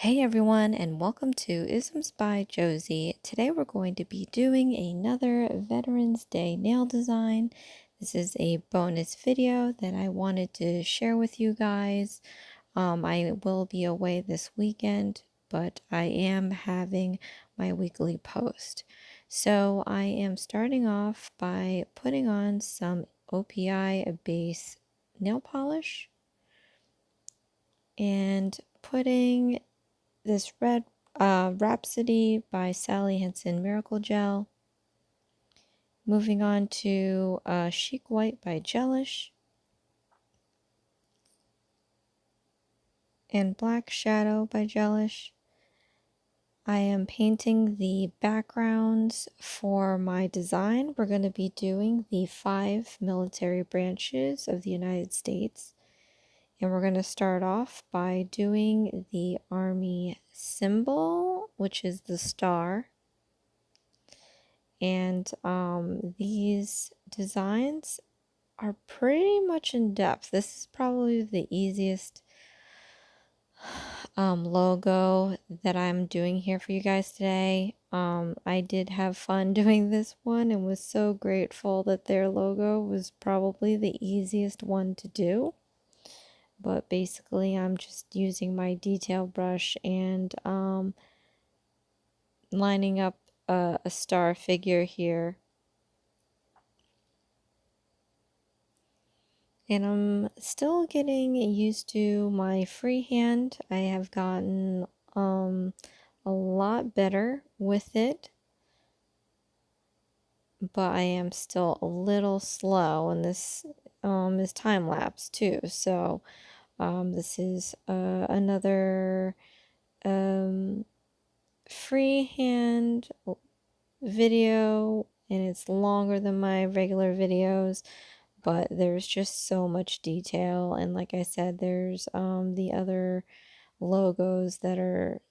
Hey everyone, and welcome to Isms by Josie. Today we're going to be doing another Veterans Day nail design. This is a bonus video that I wanted to share with you guys. I will be away this weekend, but I am having my weekly post. So I am starting off by putting on some OPI base nail polish and putting this red Rapsody by Sally Hensen Miracle Gel. Moving on to Chic White by Gelish. And Black Shadow by Gelish. I am painting the backgrounds for my design. We're going to be doing the 5 military branches of the United States. And we're going to start off by doing the Army symbol, which is the star. And these designs are pretty much in depth. This is probably the easiest logo that I'm doing here for you guys today. I did have fun doing this one and was so grateful that their logo was probably the easiest one to do. But basically I'm just using my detail brush and lining up a star figure here. And I'm still getting used to my freehand. I have gotten a lot better with it, but I am still a little slow, and this is time lapse too. So this is another freehand video, and it's longer than my regular videos. But there's just so much detail, and like I said, there's the other logos that are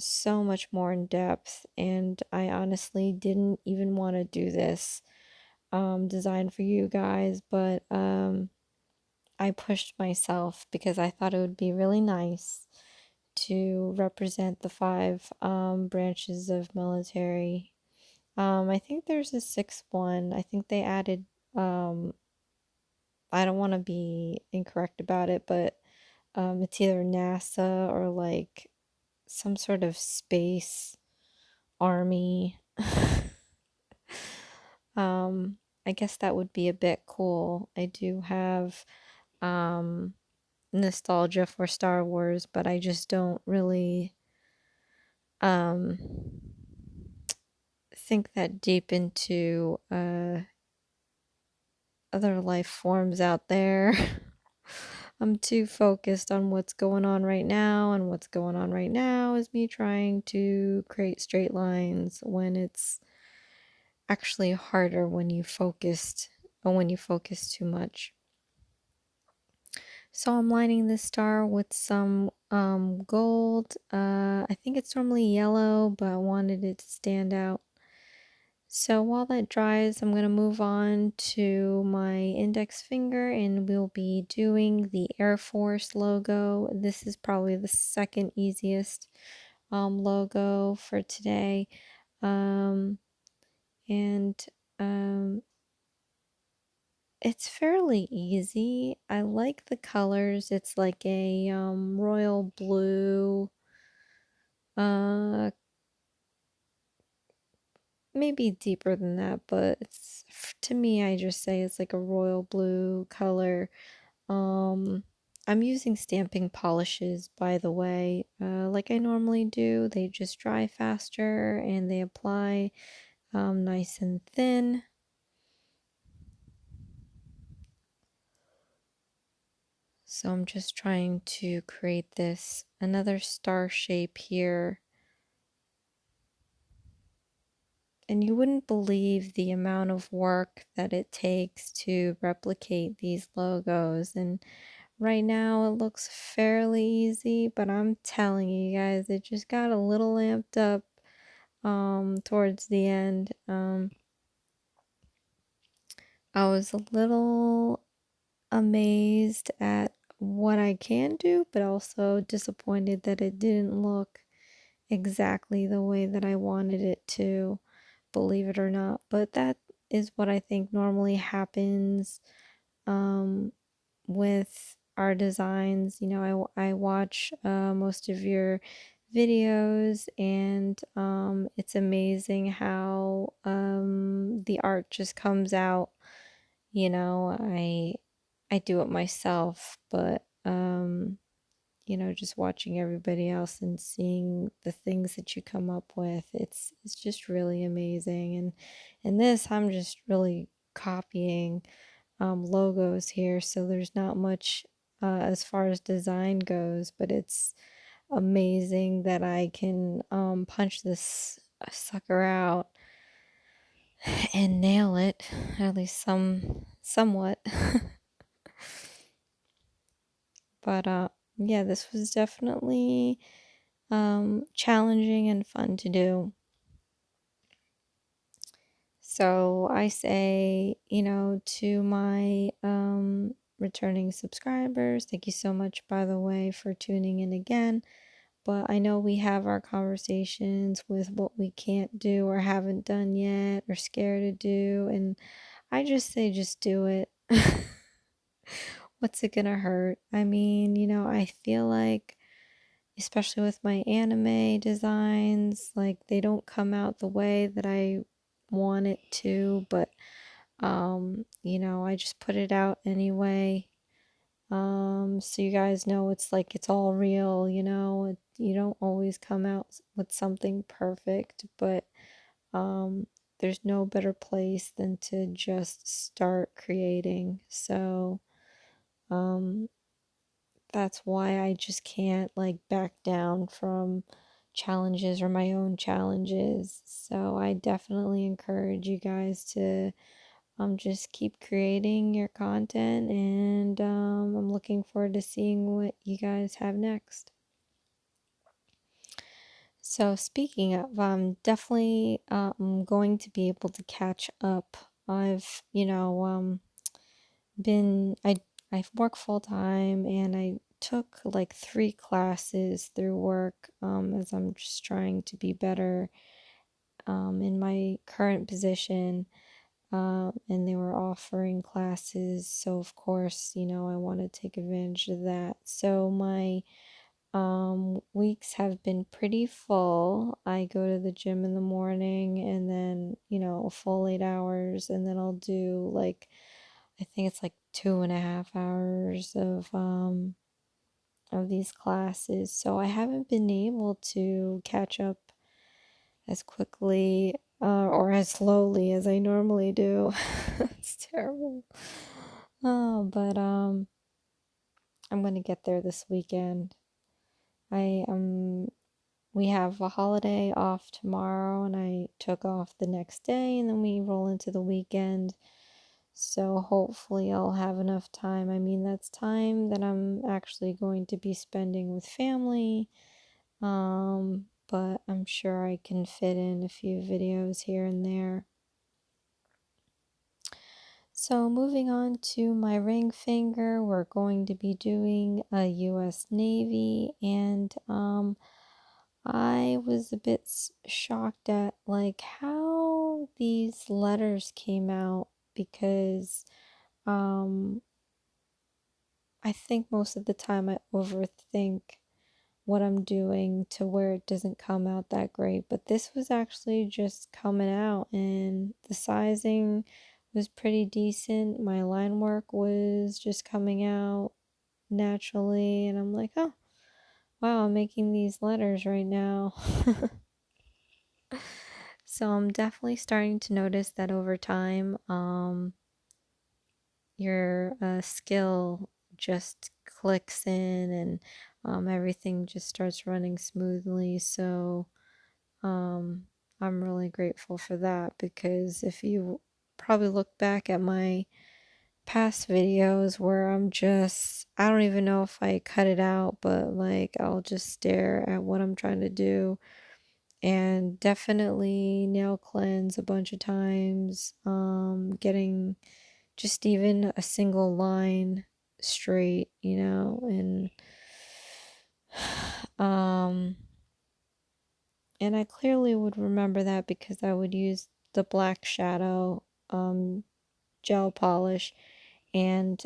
so much more in depth, and I honestly didn't even want to do this design for you guys, but I pushed myself because I thought it would be really nice to represent the 5 branches of military. I think there's a 6th one. I think they added I don't want to be incorrect about it, but it's either NASA or like some sort of space army. I guess that would be a bit cool. I do have nostalgia for Star Wars, but I just don't really think that deep into other life forms out there. I'm too focused on what's going on right now, and what's going on right now is me trying to create straight lines when it's actually harder when you focus too much. So I'm lining this star with some gold. I think it's normally yellow, but I wanted it to stand out. So while that dries, I'm going to move on to my index finger, and we'll be doing the Air Force logo. This is probably the second easiest logo for today. It's fairly easy. I like the colors. It's like a royal blue, maybe deeper than that, but it's, to me, I just say it's like a royal blue color. I'm using stamping polishes, by the way, like I normally do. They just dry faster and they apply nice and thin. So I'm just trying to create this another star shape here. And you wouldn't believe the amount of work that it takes to replicate these logos. And right now it looks fairly easy, but I'm telling you guys, it just got a little amped up towards the end. I was a little amazed at what I can do, but also disappointed that it didn't look exactly the way that I wanted it to, believe it or not. But that is what I think normally happens um, with our designs. You know, I watch most of your videos, and it's amazing how the art just comes out. You know, I do it myself, but you know, just watching everybody else and seeing the things that you come up with, it's just really amazing. And in this, I'm just really copying logos here, so there's not much as far as design goes, but it's amazing that I can punch this sucker out and nail it, at least somewhat. But yeah, this was definitely challenging and fun to do. So I say, you know, to my returning subscribers, thank you so much, by the way, for tuning in again. But I know we have our conversations with what we can't do or haven't done yet or scared to do. And I just say, just do it. What's it gonna hurt? I mean, you know, I feel like, especially with my anime designs, like they don't come out the way that I want it to, but you know, I just put it out anyway. So you guys know it's like it's all real, you know. You don't always come out with something perfect, but um there's no better place than to just start creating. So um that's why I just can't like back down from challenges or my own challenges. So I definitely encourage you guys to just keep creating your content, and I'm looking forward to seeing what you guys have next. So speaking of, I'm definitely going to be able to catch up. I've, you know, been I work full time, and I took like 3 classes through work as I'm just trying to be better in my current position. And they were offering classes, so of course, you know, I want to take advantage of that. So my weeks have been pretty full. I go to the gym in the morning, and then, you know, a full 8 hours, and then I'll do like, I think it's like 2.5 hours of these classes. So I haven't been able to catch up as quickly or as slowly as I normally do. It's terrible. Oh, but I'm gonna get there this weekend. I we have a holiday off tomorrow, and I took off the next day, and then we roll into the weekend. So hopefully I'll have enough time. I mean, that's time that I'm actually going to be spending with family. But I'm sure I can fit in a few videos here and there. So moving on to my ring finger, we're going to be doing a US Navy, and I was a bit shocked at like how these letters came out, because um I think most of the time I overthink what I'm doing to where it doesn't come out that great. But this was actually just coming out, and the sizing was pretty decent. My line work was just coming out naturally, and I'm like, oh, wow, I'm making these letters right now. So I'm definitely starting to notice that over time, your skill just clicks in, and everything just starts running smoothly. So I'm really grateful for that, because if you probably look back at my past videos where I don't even know if I cut it out, but like I'll just stare at what I'm trying to do, and definitely nail cleanse a bunch of times, getting just even a single line straight, you know, um and I clearly would remember that because I would use the black shadow gel polish, and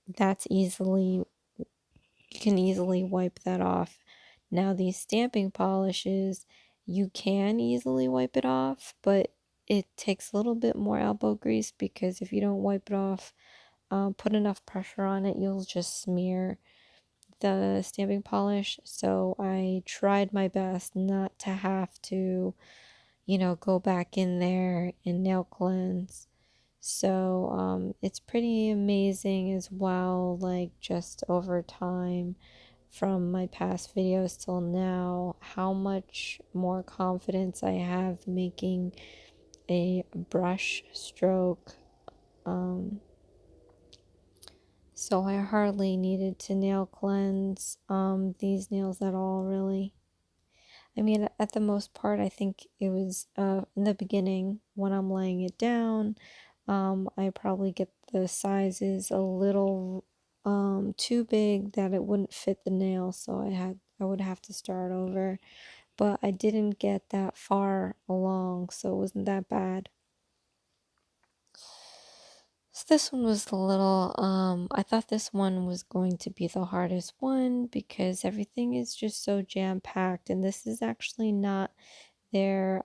that's easily, you can easily wipe that off. Now these stamping polishes, you can easily wipe it off, but it takes a little bit more elbow grease, because if you don't wipe it off, put enough pressure on it, you'll just smear the stamping polish. So I tried my best not to have to, you know, go back in there and nail cleanse. So it's pretty amazing as well, like just over time from my past videos till now, how much more confidence I have making a brush stroke. So I hardly needed to nail cleanse these nails at all, really. I mean, at the most part, I think it was in the beginning when I'm laying it down. I probably get the sizes a little too big that it wouldn't fit the nail, so I would have to start over. But I didn't get that far along, so it wasn't that bad. So this one was a little, I thought this one was going to be the hardest one because everything is just so jam-packed, and this is actually not their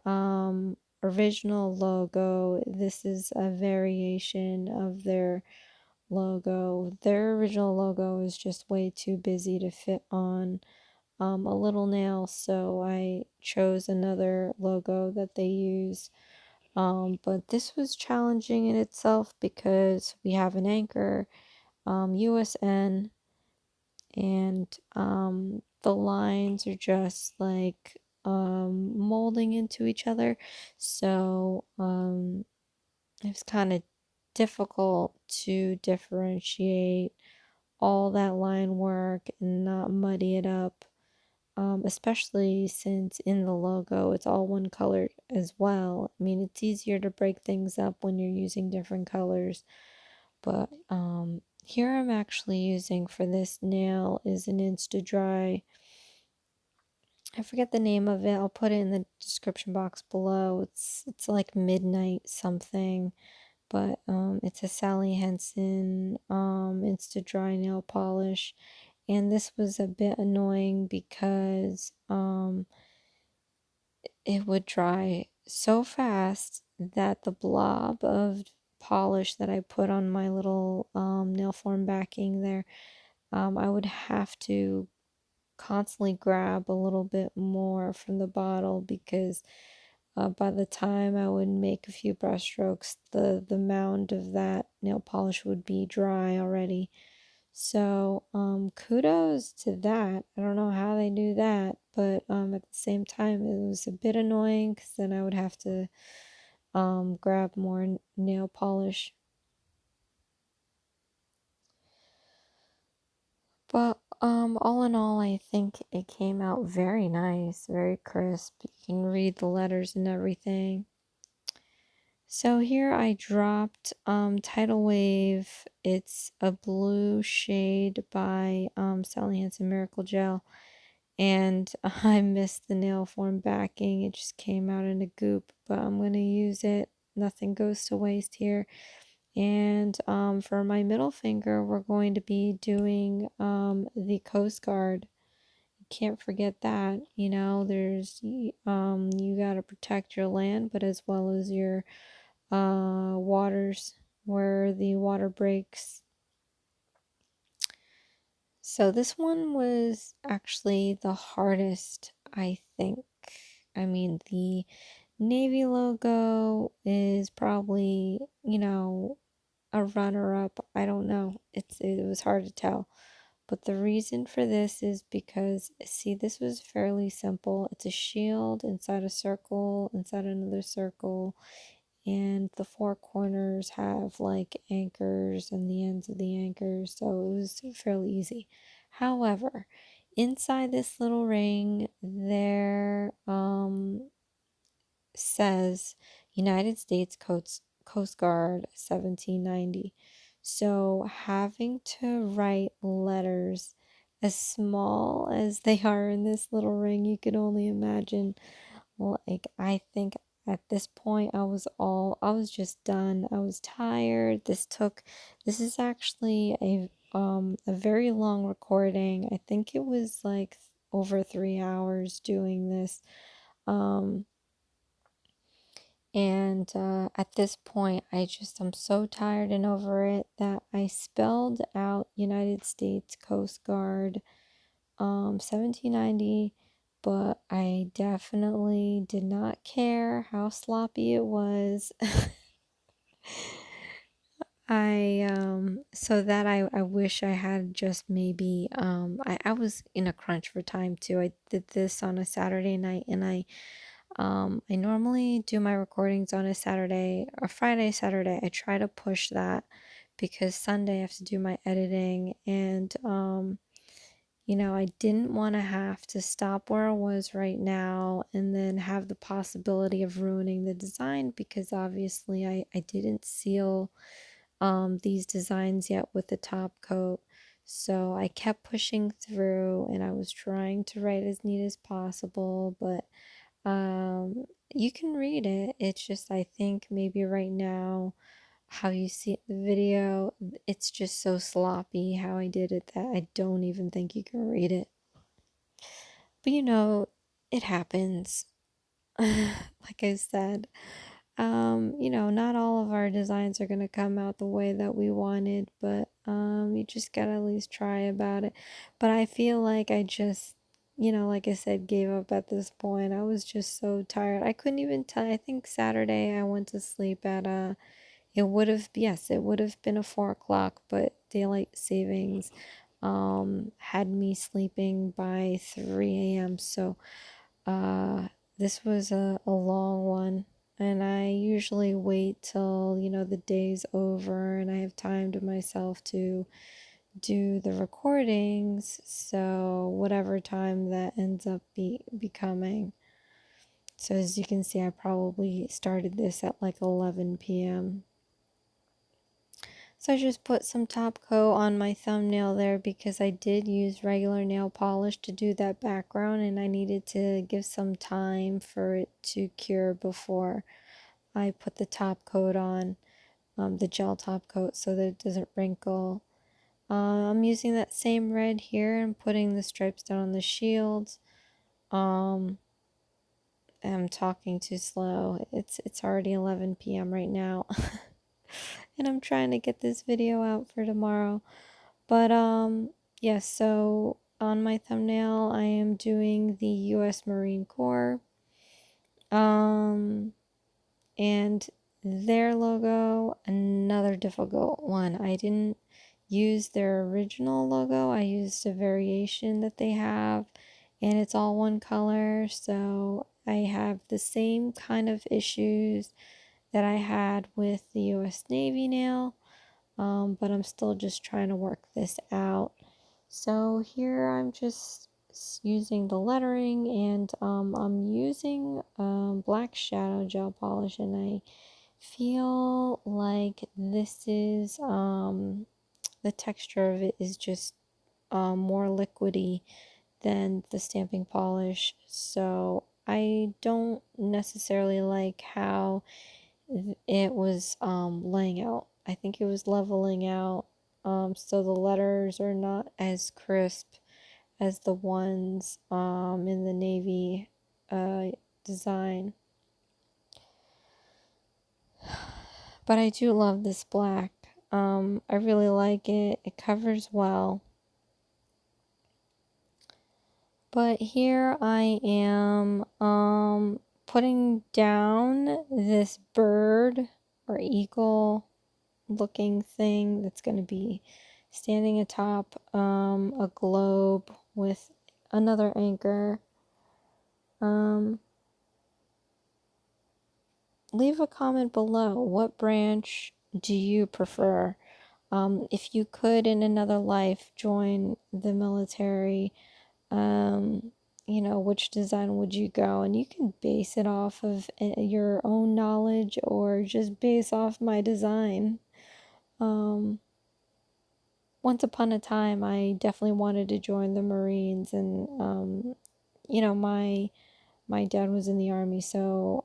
original logo. This is a variation of their logo. Their original logo is just way too busy to fit on a little nail, so I chose another logo that they use. But this was challenging in itself because we have an anchor, USN, and the lines are just like molding into each other. So it was kind of difficult to differentiate all that line work and not muddy it up. Especially since in the logo it's all one color as well. I mean, it's easier to break things up when you're using different colors. But here I'm actually using for this nail is an Insta Dry. I forget the name of it. I'll put it in the description box below. It's like midnight something, but it's a Sally Hensen Insta Dry nail polish. And this was a bit annoying because it would dry so fast that the blob of polish that I put on my little nail form backing there, I would have to constantly grab a little bit more from the bottle because by the time I would make a few brush strokes, the mound of that nail polish would be dry already. So, kudos to that. I don't know how they do that, but at the same time, it was a bit annoying because then I would have to grab more nail polish. But all in all, I think it came out very nice, very crisp. You can read the letters and everything. So here I dropped Tidal Wave. It's a blue shade by Sally Hansen Miracle Gel. And I missed the nail form backing. It just came out in a goop, but I'm going to use it. Nothing goes to waste here. And for my middle finger, we're going to be doing the Coast Guard. You can't forget that. You know, there's you got to protect your land, but as well as your waters where the water breaks. So this one was actually the hardest, I think. I mean, the Navy logo is probably, you know, a runner-up. I don't know. It was hard to tell. But the reason for this is because, see, this was fairly simple. It's a shield inside a circle, inside another circle, and the four corners have like anchors and the ends of the anchors, so it was fairly easy. However, inside this little ring there says United States Coast Guard 1790. So having to write letters as small as they are in this little ring, you could only imagine. Like, I think at this point I was just done. I was tired. This is actually a very long recording. I think it was like over 3 hours doing this. Um, and at this point, I'm so tired and over it that I spelled out United States Coast Guard 1790, but I definitely did not care how sloppy it was. I wish I had just maybe I was in a crunch for time too. I did this on a Saturday night, and I normally do my recordings on a Saturday or Friday, Saturday. I try to push that because Sunday I have to do my editing, and I didn't want to have to stop where I was right now and then have the possibility of ruining the design, because obviously I didn't seal these designs yet with the top coat. So I kept pushing through, and I was trying to write as neat as possible, but you can read it. It's just, I think maybe right now, how you see it in the video, it's just so sloppy how I did it that I don't even think you can read it. But it happens. Like I said, not all of our designs are going to come out the way that we wanted, but you just got to at least try about it. But I feel like I just, like I said, gave up at this point. I was just so tired. I couldn't even tell. I think Saturday I went to sleep at it would have been a 4 o'clock, but daylight savings had me sleeping by 3 a.m. So this was a long one, and I usually wait till the day's over and I have time to myself to do the recordings, so whatever time that ends up becoming. So as you can see, I probably started this at like 11 p.m. So I just put some top coat on my thumbnail there because I did use regular nail polish to do that background, and I needed to give some time for it to cure before I put the top coat on, the gel top coat, so that it doesn't wrinkle. I'm using that same red here and putting the stripes down on the shield. I'm talking too slow. It's already 11 p.m. right now. And I'm trying to get this video out for tomorrow. But yes, so on my thumbnail I am doing the US Marine Corps. And their logo, another difficult one. I didn't use their original logo. I used a variation that they have, and it's all one color. So I have the same kind of issues that I had with the US Navy nail, but I'm still just trying to work this out. So here I'm just using the lettering, and I'm using black shadow gel polish, and I feel like this is the texture of it is just more liquidy than the stamping polish, so I don't necessarily like how it was laying out. I think it was leveling out, so the letters are not as crisp as the ones in the navy design. But I do love this black. I really like it. It covers well. But here I am putting down this bird or eagle looking thing that's going to be standing atop a globe with another anchor. Leave a comment below. What branch do you prefer? If you could in another life join the military, which design would you go? And you can base it off of your own knowledge or just base off my design. once upon a time, I definitely wanted to join the Marines, and you know, my dad was in the Army, so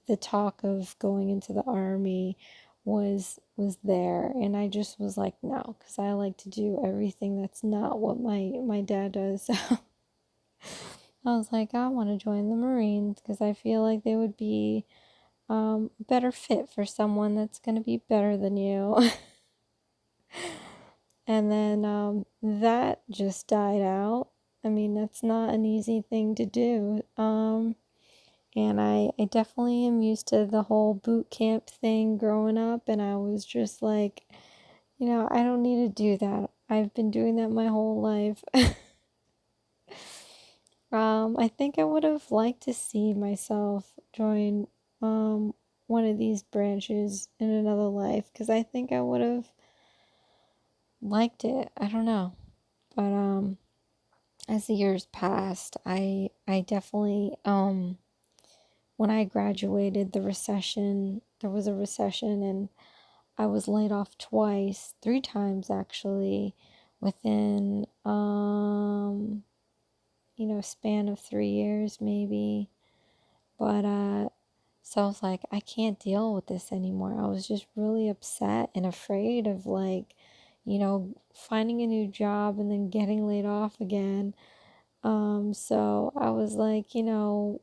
the talk of going into the Army was there, and I just was like, no, because I like to do everything that's not what my dad does. So I was like, I want to join the Marines because I feel like they would be better fit for someone that's going to be better than you. And then that just died out. I mean, that's not an easy thing to do. And I definitely am used to the whole boot camp thing growing up, and I was just like, you know, I don't need to do that. I've been doing that my whole life. I think I would have liked to see myself join one of these branches in another life, because I think I would have liked it. I don't know. But as the years passed, I definitely when I graduated, there was a recession, and I was laid off twice, three times actually, within you know, span of 3 years maybe. But so I was like, I can't deal with this anymore. I was just really upset and afraid of, like, you know, finding a new job and then getting laid off again. So I was like, you know,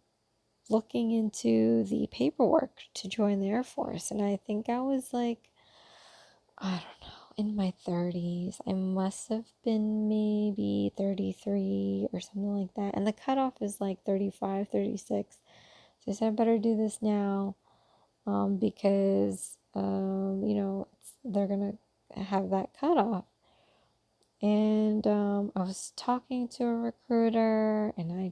looking into the paperwork to join the Air Force, and I think I was like, I don't know, in my 30s. I must have been maybe 33 or something like that. And the cutoff is like 35, 36. So I said, I better do this now, because, you know, they're going to have that cutoff. And I was talking to a recruiter, and I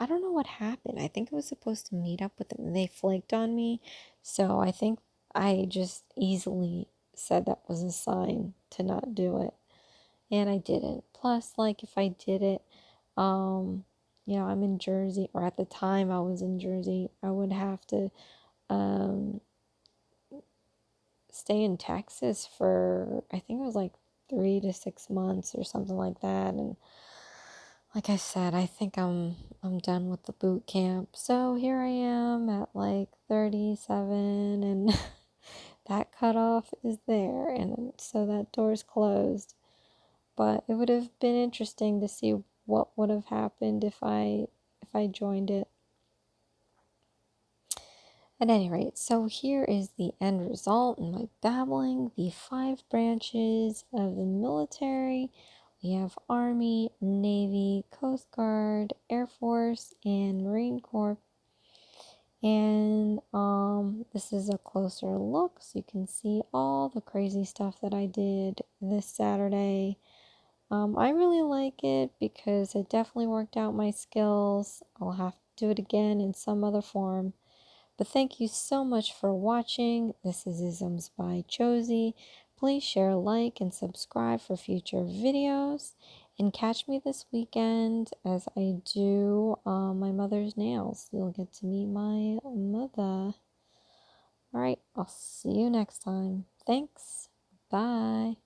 don't know what happened. I think I was supposed to meet up with them, and they flaked on me. So I think I just easily said that was a sign to not do it. And I didn't. Plus, like, if I did it, you know, I'm in Jersey, or at the time I was in Jersey, I would have to um, stay in Texas for, I think it was like 3 to 6 months or something like that. And like I said, I think I'm done with the boot camp. So here I am at like 37, and that cutoff is there, and so that door's closed. But it would have been interesting to see what would have happened if I joined it. At any rate, so here is the end result in my babbling. The 5 branches of the military. We have Army, Navy, Coast Guard, Air Force, and Marine Corps. And this is a closer look, so you can see all the crazy stuff that I did this Saturday. I really like it because it definitely worked out my skills. I'll have to do it again in some other form. But thank you so much for watching. This is Isms by Josie. Please share, like, and subscribe for future videos. And catch me this weekend as I do my mother's nails. You'll get to meet my mother. Alright, I'll see you next time. Thanks. Bye.